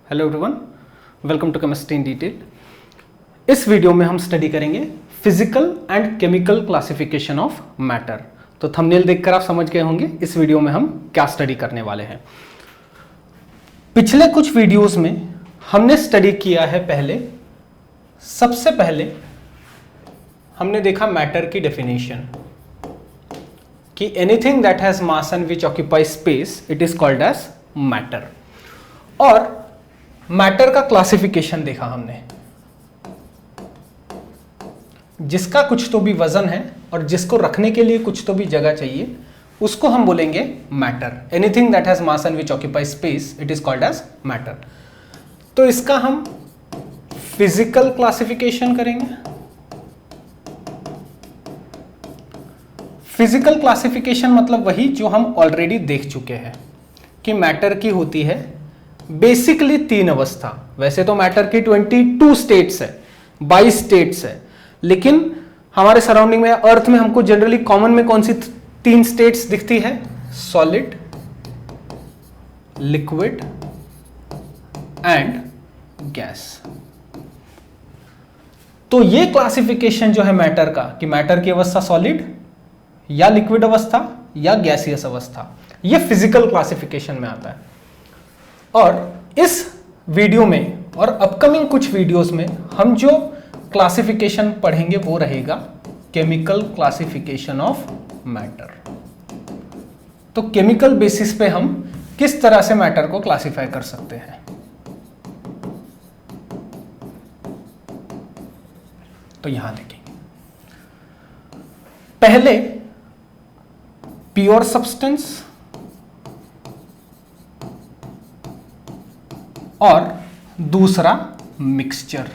Hello everyone, welcome to chemistry in detail. इस video में हम स्टडी करेंगे physical and chemical classification of matter. तो थंबनेल देखकर आप समझ गए होंगे इस वीडियो में हम क्या स्टडी करने वाले हैं। पिछले कुछ वीडियोस में हमने स्टडी किया है। सबसे पहले हमने देखा मैटर की डेफिनेशन कि anything that has mass and which occupy space it is called as matter. और मैटर का क्लासिफिकेशन देखा हमने, जिसका कुछ तो भी वजन है और जिसको रखने के लिए कुछ तो भी जगह चाहिए उसको हम बोलेंगे matter. Anything that has mass and which occupy space it is called as matter. तो इसका हम फिजिकल क्लासिफिकेशन करेंगे। फिजिकल क्लासिफिकेशन मतलब वही जो हम ऑलरेडी देख चुके हैं कि मैटर की होती है बेसिकली 3 अवस्था। वैसे तो मैटर की 22 स्टेट्स है, 22 स्टेट्स है, लेकिन हमारे सराउंडिंग में अर्थ में हमको जनरली कॉमन में कौन सी 3 स्टेट्स दिखती है? Solid, liquid and gas. तो ये क्लासिफिकेशन जो है मैटर का कि मैटर की अवस्था सॉलिड या लिक्विड अवस्था या गैसियस अवस्था, ये फिजिकल क्लासिफिकेशन में आता है। और इस वीडियो में और अपकमिंग कुछ वीडियोस में हम जो क्लासिफिकेशन पढ़ेंगे वो रहेगा केमिकल क्लासिफिकेशन ऑफ मैटर। तो केमिकल बेसिस पे हम किस तरह से मैटर को क्लासिफाई कर सकते हैं। तो यहां देखेंगे पहले प्योर सब्सटेंस और दूसरा mixture.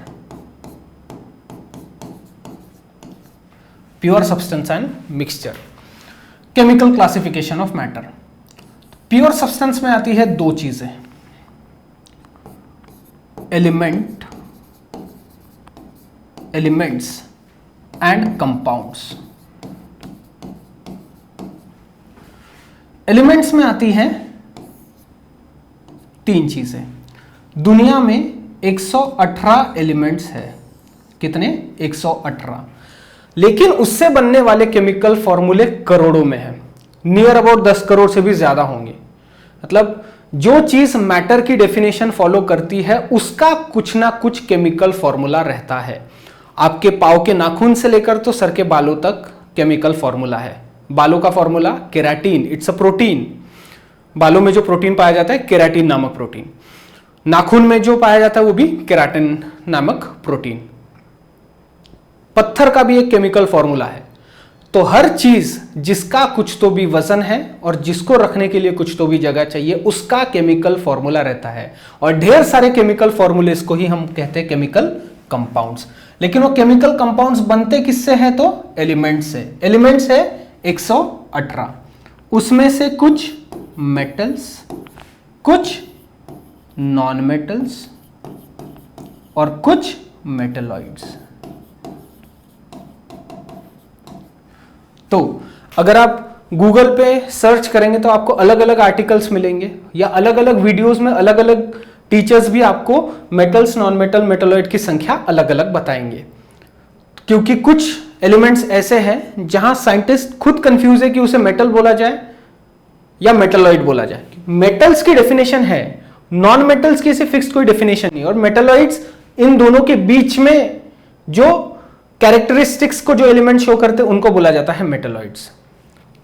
Pure substance and mixture, chemical classification of matter. Pure substance में आती है 2 चीजें, एलिमेंट्स एंड कंपाउंड्स। एलिमेंट्स में आती हैं 3 चीजें। दुनिया में 118 एलिमेंट्स है। कितने? 118। लेकिन उससे बनने वाले केमिकल फॉर्मूले करोड़ों में हैं, नियर अबाउट 10 करोड़ से भी ज्यादा होंगे। मतलब जो चीज मैटर की डेफिनेशन फॉलो करती है उसका कुछ ना कुछ केमिकल फॉर्मूला रहता है। आपके पांव के नाखून से लेकर तो सर के बालों तक केमिकल फॉर्मूला है। बालों का formula keratin, it's a protein. बालों में जो प्रोटीन पाया जाता है केराटिन नामक प्रोटीन। नाखून में जो पाया जाता है वो भी केराटिन नामक प्रोटीन। पत्थर का भी एक केमिकल फॉर्मूला है। तो हर चीज जिसका कुछ तो भी वजन है और जिसको रखने के लिए कुछ तो भी जगह चाहिए उसका केमिकल फॉर्मूला रहता है। और ढेर सारे केमिकल फॉर्मूलेस को ही हम कहते हैं केमिकल कंपाउंड्स। लेकिन वो केमिकल कंपाउंड्स बनते किससे हैं? तो एलिमेंट से। एलिमेंट्स है 118, उसमें से कुछ मेटल्स, कुछ नॉन मेटल्स और कुछ मेटलॉइड्स। तो अगर आप गूगल पे सर्च करेंगे तो आपको अलग अलग आर्टिकल्स मिलेंगे या अलग अलग वीडियोस में अलग अलग टीचर्स भी आपको मेटल्स, नॉन मेटल, मेटलॉइड की संख्या अलग अलग बताएंगे। क्योंकि कुछ एलिमेंट्स ऐसे हैं जहां साइंटिस्ट खुद कंफ्यूज है कि उसे मेटल बोला जाए या मेटलॉइड बोला जाए। मेटल्स की डेफिनेशन है, नॉन मेटल्स की ऐसे फिक्स्ड कोई डेफिनेशन नहीं। और मेटलॉइड्स, इन दोनों के बीच में जो कैरेक्टरिस्टिक्स को जो एलिमेंट शो करते हैं उनको बोला जाता है मेटलॉइड्स।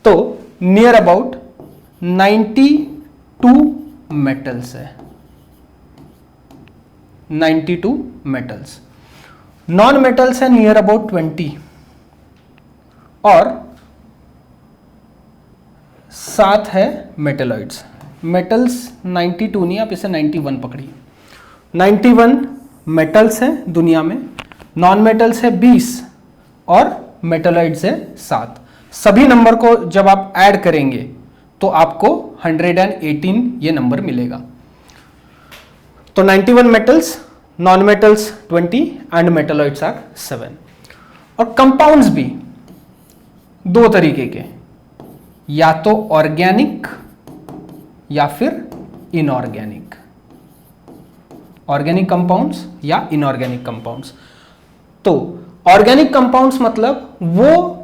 तो नियर अबाउट 92 मेटल्स है, 92 मेटल्स। नॉन मेटल्स है नियर अबाउट 20 और 7 है मेटलॉइड्स। मेटल्स 92 नहीं, आप इसे 91 पकड़िए। 91 मेटल्स हैं दुनिया में, नॉन मेटल्स है 20 और मेटलॉइड्स है 7। सभी नंबर को जब आप ऐड करेंगे तो आपको 118 ये नंबर मिलेगा। तो 91 metals, non metals 20 and metalloids are 7। और कंपाउंड्स भी 2 तरीके के, या तो ऑर्गेनिक या फिर इनऑर्गेनिक। ऑर्गेनिक कंपाउंड्स या इनऑर्गेनिक कंपाउंड्स। तो ऑर्गेनिक कंपाउंड्स मतलब वो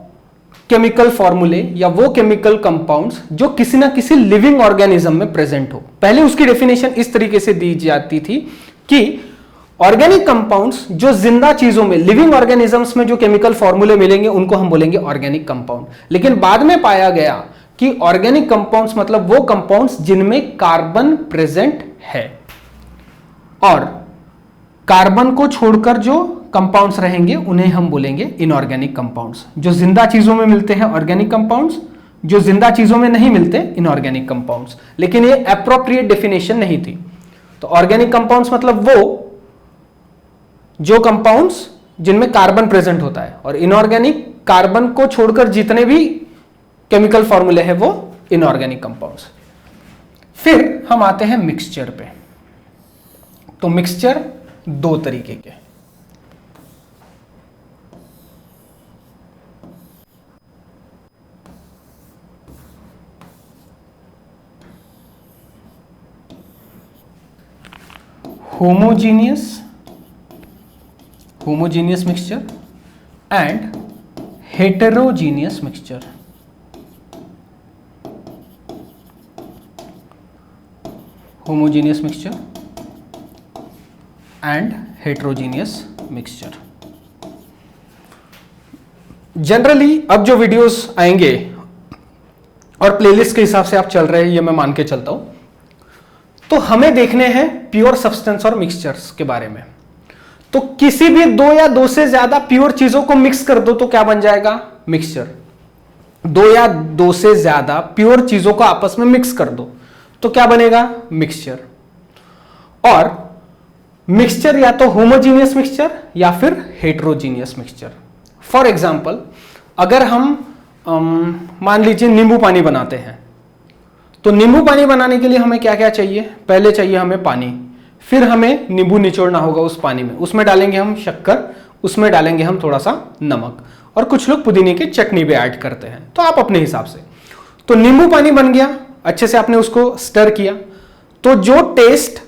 केमिकल फॉर्मूले या वो केमिकल कंपाउंड्स जो किसी ना किसी लिविंग ऑर्गेनिज्म में प्रेजेंट हो। पहले उसकी डेफिनेशन इस तरीके से दी जाती थी कि ऑर्गेनिक कंपाउंड्स जो जिंदा चीजों में, लिविंग ऑर्गेनिजम्स में जो केमिकल फॉर्मूले मिलेंगे उनको हम बोलेंगे ऑर्गेनिक कंपाउंड। लेकिन बाद में पाया गया कि ऑर्गेनिक कंपाउंड्स मतलब वो कंपाउंड्स जिनमें कार्बन प्रेजेंट है, और कार्बन को छोड़कर जो कंपाउंड्स रहेंगे उन्हें हम बोलेंगे इनऑर्गेनिक कंपाउंड्स। जो जिंदा चीजों में मिलते हैं ऑर्गेनिक कंपाउंड्स, जो जिंदा चीजों में नहीं मिलते इनऑर्गेनिक कंपाउंड्स। लेकिन ये एप्रोप्रिएट डेफिनेशन नहीं थी। तो ऑर्गेनिक कंपाउंड्स मतलब वो जो कंपाउंड्स जिनमें कार्बन प्रेजेंट होता है, और इनऑर्गेनिक कार्बन को छोड़कर जितने भी केमिकल फॉर्मूले हैं वो इनऑर्गेनिक कंपाउंड्स। फिर हम आते हैं मिक्सचर पे। तो मिक्सचर दो तरीके के, homogeneous mixture and heterogeneous mixture। homogeneous mixture and heterogeneous mixture। Generally अब जो वीडियोस आएंगे और प्लेलिस्ट के हिसाब से आप चल रहे हैं, ये मैं मान के चलता हूं, तो हमें देखने हैं प्योर सब्सटेंस और मिक्सचर्स के बारे में। तो किसी भी दो या दो से ज्यादा प्योर चीजों को मिक्स कर दो तो क्या बन जाएगा? मिक्सचर। दो या दो से ज्यादा प्योर चीजों को आपस में मिक्स कर दो तो क्या बनेगा? मिक्सचर। और मिक्सचर या तो होमोजीनियस मिक्सचर या फिर हेट्रोजीनियस मिक्सचर। फॉर एग्जाम्पल, अगर हम मान लीजिए नींबू पानी बनाते हैं, तो नींबू पानी बनाने के लिए हमें क्या क्या चाहिए? पहले चाहिए हमें पानी, फिर हमें नींबू निचोड़ना होगा उस पानी में, उसमें डालेंगे हम शक्कर, उसमें डालेंगे हम थोड़ा सा नमक, और कुछ लोग पुदीने की चटनी भी ऐड करते हैं, तो आप अपने हिसाब से। तो नींबू पानी बन गया, अच्छे से आपने उसको स्टर किया, तो जो टेस्ट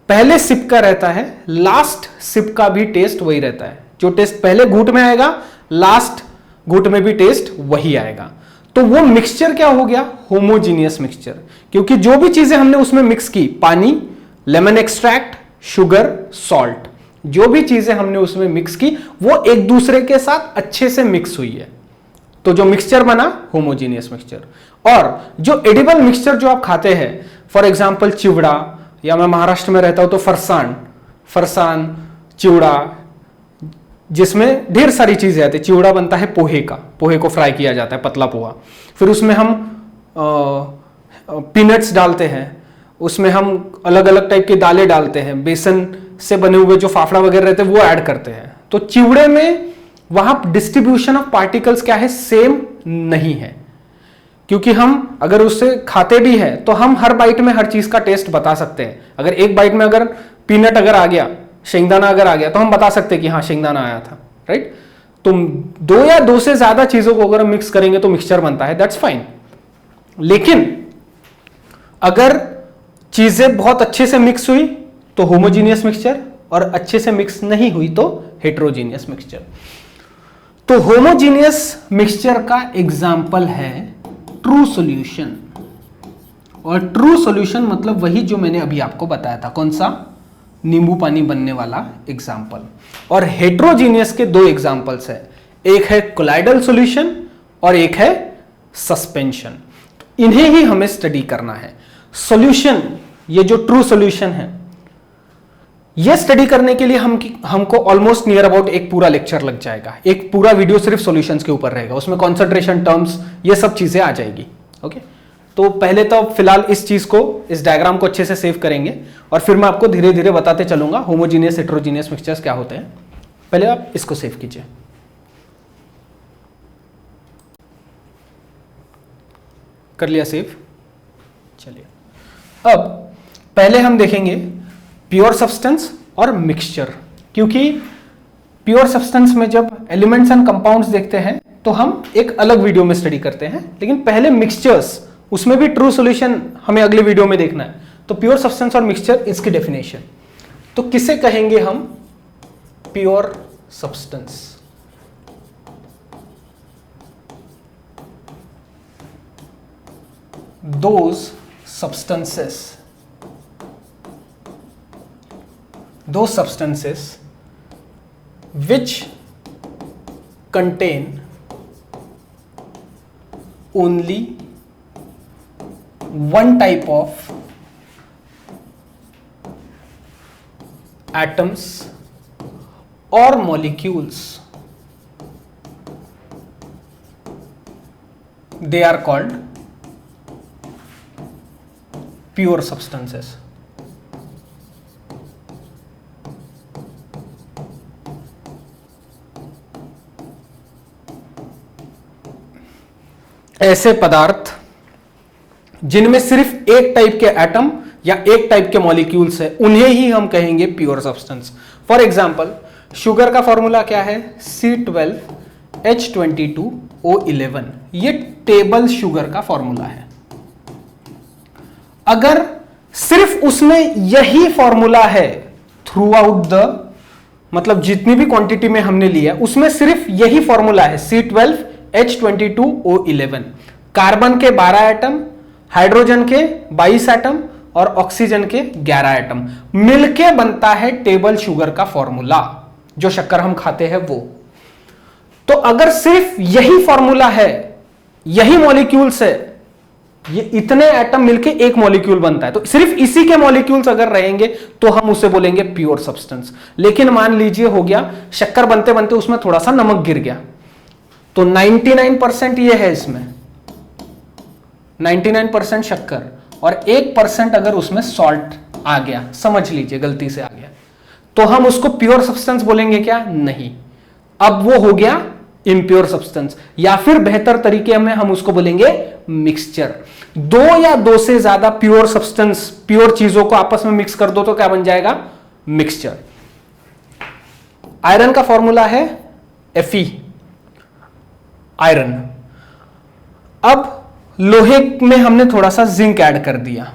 पहले सिप का रहता है लास्ट सिप का भी टेस्ट वही रहता है। जो टेस्ट पहले घूंट में आएगा लास्ट घूंट में भी टेस्ट वही आएगा। तो वो मिक्सचर क्या हो गया? Homogeneous mixture. क्योंकि जो भी चीजें हमने उसमें मिक्स की, पानी, लेमन एक्सट्रैक्ट, शुगर, सॉल्ट, जो भी चीजें हमने उसमें मिक्स की वो एक दूसरे के साथ अच्छे से मिक्स हुई है, तो जो मिक्सचर बना होमोजीनियस मिक्सचर। और जो एडिबल मिक्सचर जो आप खाते हैं, फॉर एग्जांपल चिवड़ा, या मैं महाराष्ट्र में रहता हूं तो फरसान, चिवड़ा, जिसमें ढेर सारी चीजें आती है। चिवड़ा बनता है पोहे का, पोहे को फ्राई किया जाता है, पतला पोहा, फिर उसमें हम पीनट्स डालते हैं, उसमें हम अलग अलग टाइप की दालें डालते हैं, बेसन से बने हुए जो फाफड़ा वगैरह रहते हैं वो ऐड करते हैं। तो चिवड़े में वहां डिस्ट्रीब्यूशन ऑफ पार्टिकल्स क्या है? सेम नहीं है। क्योंकि हम अगर उससे खाते भी हैं तो हम हर बाइट में हर चीज का टेस्ट बता सकते हैं। अगर एक बाइट में अगर पीनट अगर आ गया, शेंगदाना अगर आ गया, तो हम बता सकते हैं कि हाँ शेंगदाना आया था, राइट? तो दो या दो से ज्यादा चीजों को अगर हम मिक्स करेंगे तो मिक्सचर बनता है, दैट्स फाइन। लेकिन अगर चीजें बहुत अच्छे से मिक्स हुई तो होमोजीनियस मिक्सचर, और अच्छे से मिक्स नहीं हुई तो हेट्रोजीनियस मिक्सचर। तो होमोजीनियस मिक्सचर का एग्जाम्पल है ट्रू सॉल्यूशन। और ट्रू सॉल्यूशन मतलब वही जो मैंने अभी आपको बताया था, कौन सा? नींबू पानी बनने वाला एग्जाम्पल। और हेट्रोजीनियस के दो एग्जाम्पल्स है, एक है कोलाइडल सॉल्यूशन और एक है सस्पेंशन। इन्हें ही हमें स्टडी करना है। सॉल्यूशन, ये जो ट्रू सॉल्यूशन है, ये स्टडी करने के लिए हमको ऑलमोस्ट नियर अबाउट एक पूरा लेक्चर लग जाएगा। एक पूरा वीडियो सिर्फ सॉल्यूशंस के ऊपर रहेगा, उसमें कॉन्सेंट्रेशन टर्म्स ये सब चीजें आ जाएगी। ओके, तो पहले तो फिलहाल इस चीज को, इस डायग्राम को अच्छे से सेव करेंगे और फिर मैं आपको धीरे धीरे बताते चलूंगा होमोजीनियस हेट्रोजीनियस मिक्सचर्स क्या होते हैं। पहले आप इसको सेव कीजिए। कर लिया सेव? चलिए, अब पहले हम देखेंगे प्योर सब्सटेंस और मिक्सचर। क्योंकि प्योर सब्सटेंस में जब एलिमेंट्स एंड कंपाउंड्स देखते हैं तो हम एक अलग वीडियो में स्टडी करते हैं, लेकिन पहले मिक्सचर्स, उसमें भी ट्रू सॉल्यूशन हमें अगले वीडियो में देखना है। तो प्योर सब्सटेंस और मिक्सचर, इसकी डेफिनेशन। तो किसे कहेंगे हम? Pure substance. those substances which contain only one type of atoms or molecules, they are called pure substances. ऐसे पदार्थ जिनमें सिर्फ एक टाइप के एटम या एक टाइप के मॉलिक्यूल्स है, उन्हें ही हम कहेंगे pure substance. For example, sugar का फॉर्मूला क्या है? C12H22O11। ये टेबल शुगर का फॉर्मूला है। अगर सिर्फ उसमें यही फॉर्मूला है थ्रू आउट द, मतलब जितनी भी क्वांटिटी में हमने लिया उसमें सिर्फ यही फॉर्मूला है C12H22O11, कार्बन के 12 एटम, हाइड्रोजन के 22 एटम और ऑक्सीजन के 11 एटम, मिलके बनता है टेबल शुगर का फॉर्मूला, जो शक्कर हम खाते हैं वो। तो अगर सिर्फ यही फॉर्मूला है, यही मॉलिक्यूल्स है, ये इतने एटम मिलके एक मॉलिक्यूल बनता है, तो सिर्फ इसी के मॉलिक्यूल्स अगर रहेंगे तो हम उसे बोलेंगे प्योर सब्सटेंस। लेकिन मान लीजिए हो गया, शक्कर बनते बनते उसमें थोड़ा सा नमक गिर गया, तो 99% ये है, इसमें 99% शक्कर और 1% अगर उसमें सॉल्ट आ गया, समझ लीजिए गलती से आ गया, तो हम उसको प्योर सब्सटेंस बोलेंगे क्या? नहीं, अब वो हो गया इम्प्योर सब्सटेंस। या फिर बेहतर तरीके में हम उसको बोलेंगे मिक्सचर। दो या दो से ज्यादा प्योर सब्सटेंस, प्योर चीजों को आपस में मिक्स कर दो तो क्या बन जाएगा? मिक्सचर। आयरन का फॉर्मूला है Fe, आयरन। अब लोहे में हमने थोड़ा सा जिंक ऐड कर दिया,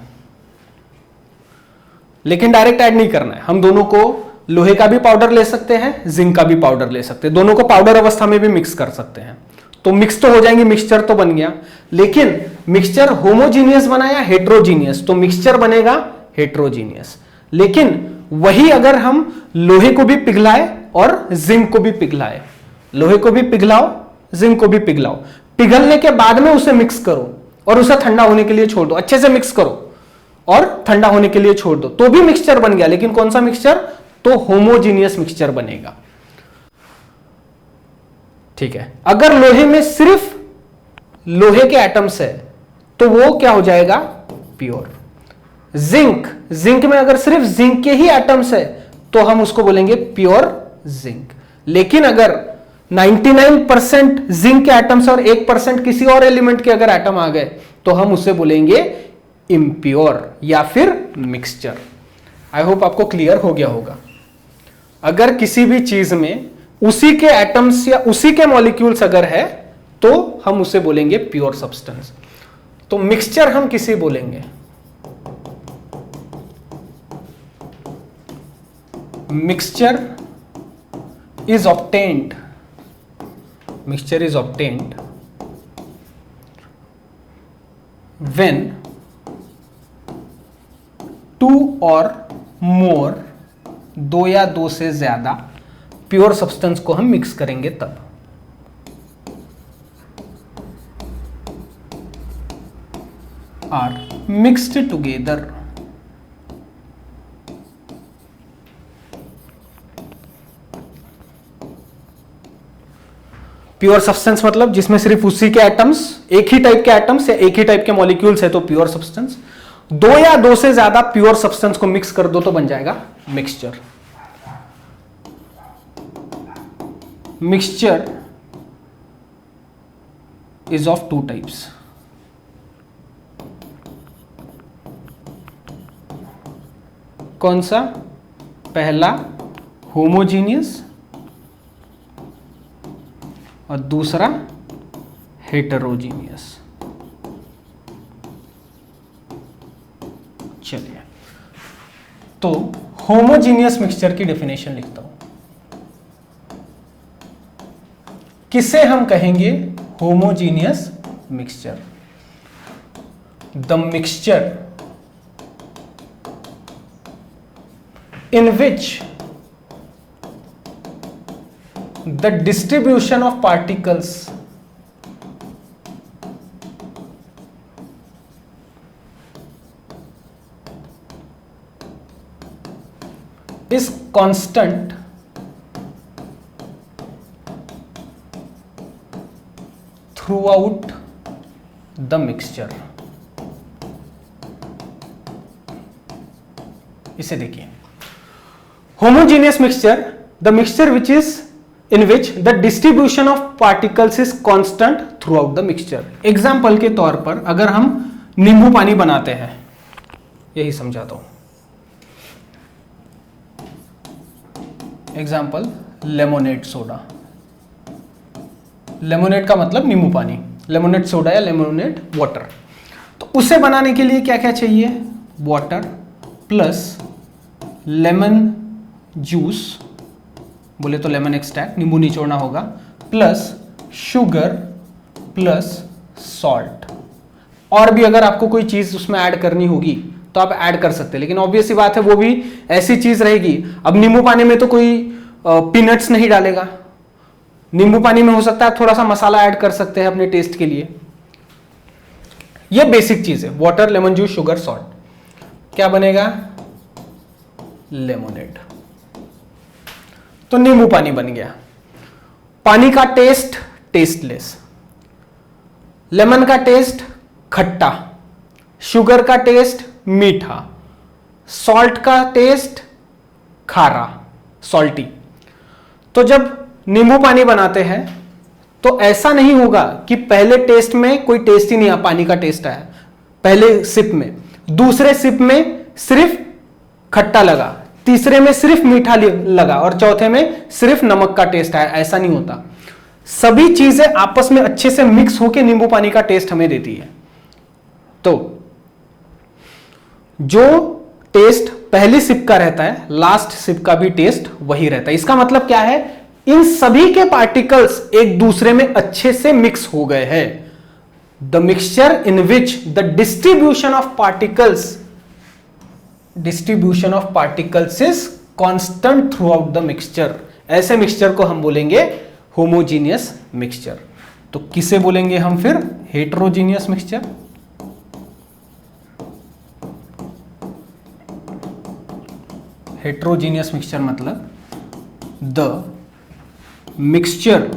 लेकिन डायरेक्ट ऐड नहीं करना है, हम दोनों को, लोहे का भी पाउडर ले सकते हैं, जिंक का भी पाउडर ले सकते हैं, दोनों को पाउडर अवस्था में भी मिक्स कर सकते हैं, तो मिक्स तो हो जाएंगे, मिक्सचर तो बन गया। लेकिन मिक्सचर होमोजीनियस बना या हेट्रोजीनियस? तो मिक्सचर बनेगा हेट्रोजीनियस। लेकिन वही अगर हम लोहे को भी पिघलाए और जिंक को भी पिघलाए, लोहे को भी पिघलाओ, जिंक को भी पिघलाओ, पिघलने के बाद में उसे मिक्स करो और उसे ठंडा होने के लिए छोड़ दो, अच्छे से मिक्स करो और ठंडा होने के लिए छोड़ दो, तो भी मिक्सचर बन गया। लेकिन कौन सा मिक्सचर? तो होमोजीनियस मिक्सचर बनेगा। ठीक है, अगर लोहे में सिर्फ लोहे के एटम्स है तो वो क्या हो जाएगा? प्योर। जिंक में अगर सिर्फ जिंक के ही एटम्स है तो हम उसको बोलेंगे प्योर जिंक। लेकिन अगर 99% जिंक के एटम्स और 1% किसी और एलिमेंट के अगर एटम आ गए तो हम उसे बोलेंगे इम्प्योर या फिर मिक्सचर। आई होप आपको क्लियर हो गया होगा। अगर किसी भी चीज में उसी के एटम्स या उसी के मॉलिक्यूल्स अगर है तो हम उसे बोलेंगे प्योर सब्सटेंस। तो मिक्सचर हम किसे बोलेंगे? Mixture is obtained when two or more, दो या दो से ज्यादा प्योर सब्सटेंस को हम मिक्स करेंगे तब। Are mixed together. Pure substance मतलब जिसमें सिर्फ उसी के एटम्स, एक ही टाइप के एटम्स या एक ही टाइप के मॉलिक्यूल्स है तो प्योर सब्सटेंस। दो या दो से ज्यादा प्योर सब्सटेंस को मिक्स कर दो तो बन जाएगा mixture. Mixture is of two types. कौन सा? पहला होमोजीनियस और दूसरा हेटेरोजीनियस। चलिए, तो होमोजीनियस मिक्सचर की डेफिनेशन लिखता हूं। किसे हम कहेंगे homogeneous mixture? The mixture in which the distribution of particles is constant throughout the mixture। इसे देखिए, homogeneous mixture, the mixture which is in which the distribution of particles is constant throughout the mixture। Example के तौर पर अगर हम नींबू पानी बनाते हैं, यही समझाता हूं। Example lemonade soda. लेमोनेड का मतलब नींबू पानी, लेमोनेड सोडा या लेमोनेड वाटर। तो उसे बनाने के लिए क्या क्या चाहिए? वाटर प्लस लेमन जूस, बोले तो लेमन एक्सट्रैक्ट, नींबू निचोड़ना होगा, प्लस शुगर प्लस सॉल्ट। और भी अगर आपको कोई चीज उसमें ऐड करनी होगी तो आप ऐड कर सकते हैं, लेकिन ऑब्वियस सी बात है वो भी ऐसी चीज रहेगी। अब नींबू पानी में तो कोई पीनट्स नहीं डालेगा, नींबू पानी में हो सकता है थोड़ा सा मसाला ऐड कर सकते हैं अपने टेस्ट के लिए। ये बेसिक चीज है, water, lemon juice, sugar, salt. क्या बनेगा? लेमोनेड। तो नींबू पानी बन गया। पानी का टेस्ट टेस्टलेस, लेमन का टेस्ट खट्टा, शुगर का टेस्ट मीठा, सॉल्ट का टेस्ट खारा, सॉल्टी। तो जब नींबू पानी बनाते हैं तो ऐसा नहीं होगा कि पहले टेस्ट में कोई टेस्ट ही नहीं आया, पानी का टेस्ट आया पहले सिप में, दूसरे सिप में सिर्फ खट्टा लगा, तीसरे में सिर्फ मीठा लगा और चौथे में सिर्फ नमक का टेस्ट आया। ऐसा नहीं होता, सभी चीजें आपस में अच्छे से मिक्स होकर नींबू पानी का टेस्ट हमें देती है। तो जो टेस्ट पहली सिप का रहता है, लास्ट सिप का भी टेस्ट वही रहता है। इसका मतलब क्या है? इन सभी के पार्टिकल्स एक दूसरे में अच्छे से मिक्स हो गए हैं। The mixture in which the distribution of particles is constant through out the mixture, ऐसे मिक्सचर को हम बोलेंगे होमोजीनियस मिक्सचर। तो किसे बोलेंगे हम फिर? Heterogeneous mixture. हेटेरोजीनियस मिक्सचर मतलब the mixture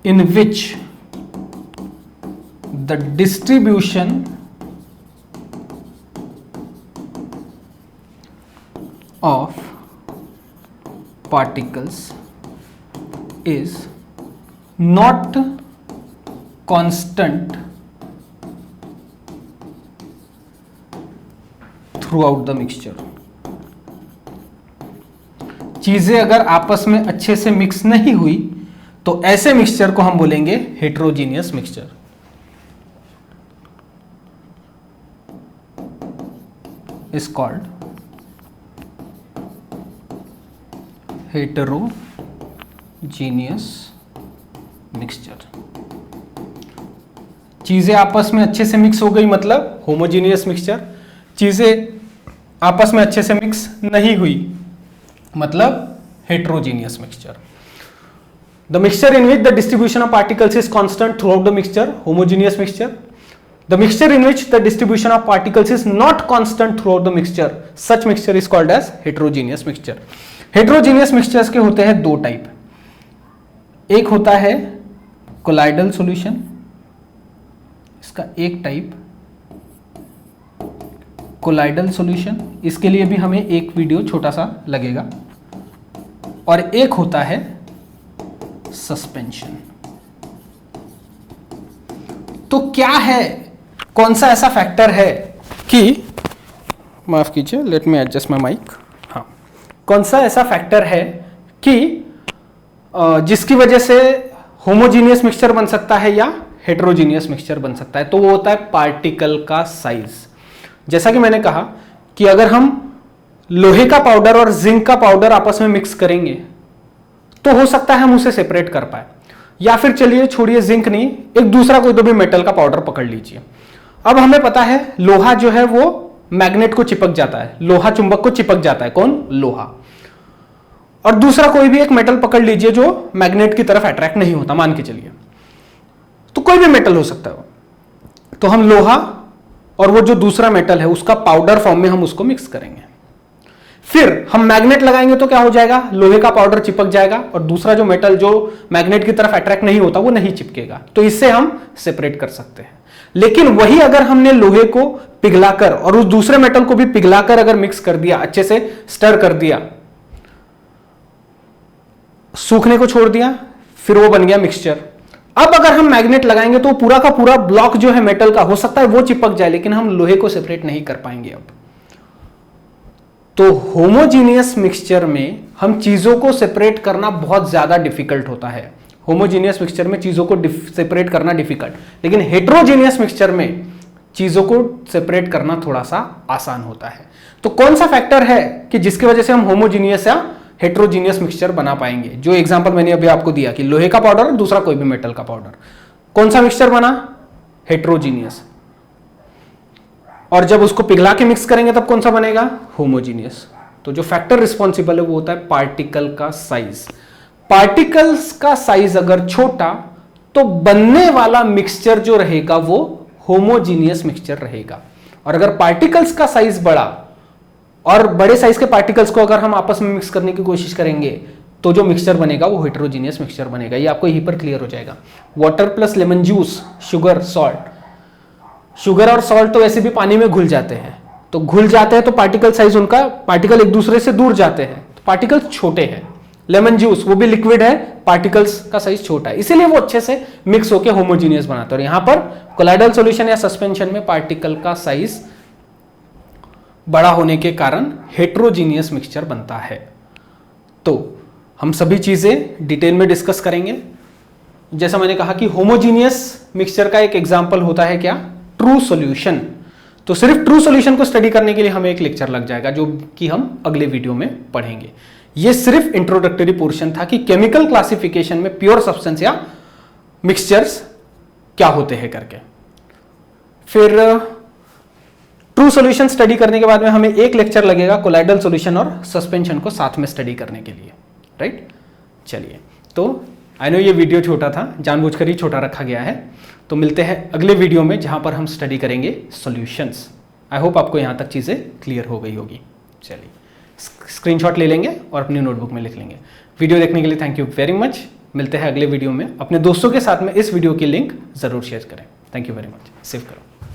in which the distribution of particles is not constant throughout the mixture। चीजें अगर आपस में अच्छे से मिक्स नहीं हुई तो ऐसे मिक्सचर को हम बोलेंगे heterogeneous mixture. Is called heterogeneous mixture. चीजें आपस में अच्छे से मिक्स हो गई मतलब होमोजीनियस मिक्सचर, चीजें आपस में अच्छे से मिक्स नहीं हुई मतलब heterogeneous mixture. The mixture in which the distribution of particles is constant throughout the mixture, homogeneous mixture. The mixture in which the distribution of particles is not constant throughout the mixture, such mixture is called as heterogeneous mixture. Heterogeneous mixtures के होते हैं दो type. एक होता है colloidal solution, इसका एक type colloidal solution, इसके लिए भी हमें एक वीडियो छोटा सा लगेगा। और एक होता है सस्पेंशन। तो क्या है, कौन सा ऐसा फैक्टर है कि, माफ कीजिए, let me adjust my mic. हाँ, कौन सा ऐसा फैक्टर है कि जिसकी वजह से होमोजीनियस मिक्सचर बन सकता है या हेटेरोजीनियस मिक्सचर बन सकता है? तो वो होता है पार्टिकल का साइज। जैसा कि मैंने कहा कि कि अगर हम लोहे का पाउडर और जिंक का पाउडर आपस में मिक्स करेंगे तो हो सकता है हम उसे सेपरेट कर पाए, या फिर चलिए छोड़िए जिंक नहीं, एक दूसरा कोई तो भी मेटल का पाउडर पकड़ लीजिए। अब हमें पता है लोहा जो है वो मैग्नेट को चिपक जाता है, लोहा चुंबक को चिपक जाता है, कौन? लोहा। और दूसरा कोई भी एक मेटल पकड़ लीजिए जो मैग्नेट की तरफ अट्रैक्ट नहीं होता, मान के चलिए, तो कोई भी मेटल हो सकता है। तो हम लोहा और वो जो दूसरा मेटल है उसका पाउडर फॉर्म में हम उसको मिक्स करेंगे, फिर हम मैग्नेट लगाएंगे तो क्या हो जाएगा? लोहे का पाउडर चिपक जाएगा और दूसरा जो मेटल जो मैग्नेट की तरफ अट्रैक्ट नहीं होता वो नहीं चिपकेगा, तो इससे हम सेपरेट कर सकते हैं। लेकिन वही अगर हमने लोहे को पिघलाकर और उस दूसरे मेटल को भी पिघलाकर अगर मिक्स कर दिया, अच्छे से स्टर कर दिया, सूखने को छोड़ दिया, फिर वो बन गया मिक्सचर। अब अगर हम मैग्नेट लगाएंगे तो पूरा का पूरा ब्लॉक जो है मेटल का हो सकता है वो चिपक जाए, लेकिन हम लोहे को सेपरेट नहीं कर पाएंगे। अब तो होमोजीनियस मिक्सचर में हम चीजों को सेपरेट करना बहुत ज्यादा डिफिकल्ट होता है। होमोजीनियस मिक्सचर में चीजों को सेपरेट करना डिफिकल्ट, लेकिन हेट्रोजीनियस मिक्सचर में चीजों को सेपरेट करना थोड़ा सा आसान होता है। तो कौन सा फैक्टर है कि जिसकी वजह से हम होमोजीनियस या हेट्रोजीनियस मिक्सचर बना पाएंगे? जो एग्जांपल मैंने अभी आपको दिया कि लोहे का पाउडर और दूसरा कोई भी मेटल का पाउडर, कौन सा मिक्सचर बना? हेट्रोजीनियस। और जब उसको पिघला के मिक्स करेंगे तब कौन सा बनेगा? होमोजीनियस। तो जो फैक्टर रिस्पॉन्सिबल है वो होता है पार्टिकल का साइज। पार्टिकल्स का साइज अगर छोटा तो बनने वाला मिक्सचर जो रहेगा वो होमोजीनियस मिक्सचर रहेगा, और अगर पार्टिकल्स का साइज बड़ा और बड़े साइज के पार्टिकल्स को अगर हम आपस में मिक्स करने की कोशिश करेंगे तो जो मिक्सचर बनेगा वो हेट्रोजीनियस मिक्सचर बनेगा। ये आपको यहीं पर क्लियर हो जाएगा। Water plus lemon juice, sugar, salt. Sugar और सॉल्ट तो वैसे भी पानी में घुल जाते हैं, तो घुल जाते हैं तो पार्टिकल साइज उनका, पार्टिकल एक दूसरे से दूर जाते हैं तो पार्टिकल्स छोटे हैं। लेमन जूस वो भी लिक्विड है, पार्टिकल्स का साइज छोटा है, इसीलिए वो अच्छे से मिक्स होकर होमोजीनियस बनाते हैं। और यहां पर कोलाइडल सॉल्यूशन या सस्पेंशन में पार्टिकल का साइज बड़ा होने के कारण हेट्रोजीनियस मिक्सचर बनता है। तो हम सभी चीजें डिटेल में डिस्कस करेंगे। जैसा मैंने कहा कि होमोजीनियस मिक्सचर का एक एग्जांपल होता है क्या? True solution. तो सिर्फ ट्रू सॉल्यूशन को स्टडी करने के लिए हमें एक लेक्चर लग जाएगा जो कि हम अगले वीडियो में पढ़ेंगे। ये सिर्फ इंट्रोडक्टरी पोर्शन था कि केमिकल क्लासिफिकेशन में प्योर सब्सटेंस या मिक्सचर्स क्या होते हैं करके। फिर ट्रू सॉल्यूशन स्टडी करने के बाद में हमें एक लेक्चर लगेगा कोलाइडल सॉल्यूशन और सस्पेंशन को साथ में स्टडी करने के लिए, राइट? चलिए, तो आई नो ये वीडियो छोटा था, जानबूझकर ही छोटा रखा गया है। तो मिलते हैं अगले वीडियो में जहां पर हम स्टडी करेंगे सॉल्यूशंस। आई होप आपको यहां तक चीजें क्लियर हो गई होगी। चलिए, स्क्रीनशॉट ले लेंगे और अपनी नोटबुक में लिख लेंगे। वीडियो देखने के लिए थैंक यू वेरी मच। मिलते हैं अगले वीडियो में। अपने दोस्तों के साथ में इस वीडियो की लिंक जरूर शेयर करें। Thank you very much. Save करो।